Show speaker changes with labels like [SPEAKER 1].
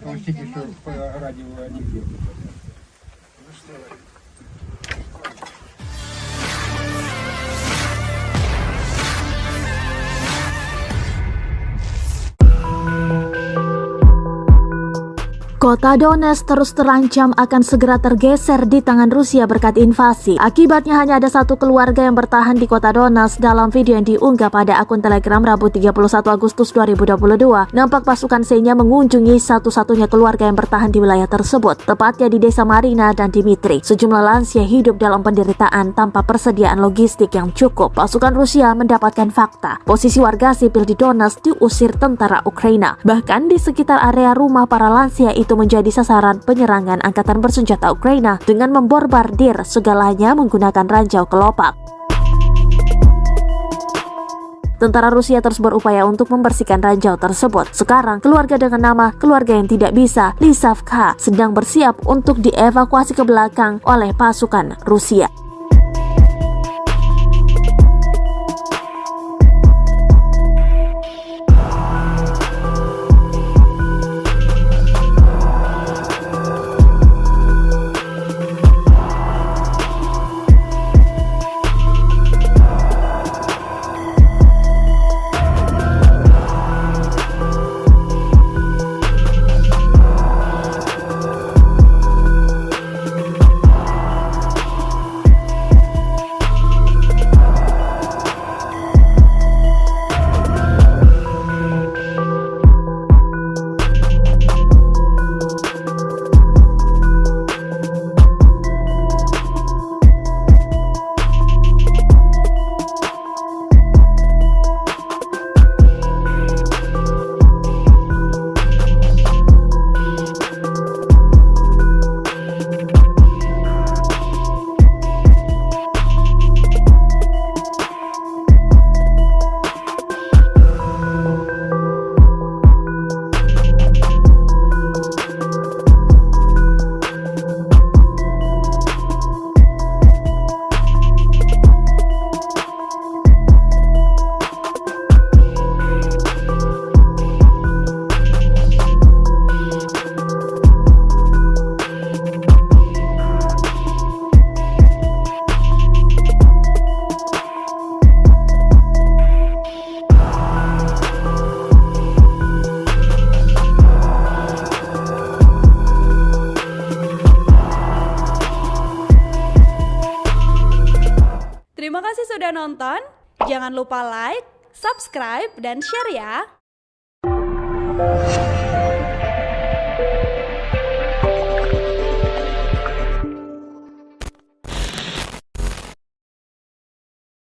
[SPEAKER 1] Получите еще по радио эфир.
[SPEAKER 2] Kota Donetsk terus terancam akan segera tergeser di tangan Rusia berkat invasi. Akibatnya hanya ada satu keluarga yang bertahan di kota Donetsk. Dalam video yang diunggah pada akun Telegram Rabu 31 Agustus 2022, nampak pasukan Senya mengunjungi satu-satunya keluarga yang bertahan di wilayah tersebut, tepatnya di Desa Marina dan Dimitri. Sejumlah lansia hidup dalam penderitaan tanpa persediaan logistik yang cukup. Pasukan Rusia mendapatkan fakta posisi warga sipil di Donetsk diusir tentara Ukraina. Bahkan di sekitar area rumah para lansia itu menjadi sasaran penyerangan angkatan bersenjata Ukraina dengan membombardir segalanya menggunakan ranjau kelopak. Tentara Rusia terus berupaya untuk membersihkan ranjau tersebut. Sekarang, keluarga dengan nama keluarga yang tidak bisa, Lisavka, sedang bersiap untuk dievakuasi ke belakang oleh pasukan Rusia.
[SPEAKER 3] Terima kasih sudah nonton. Jangan lupa like, subscribe, dan share ya.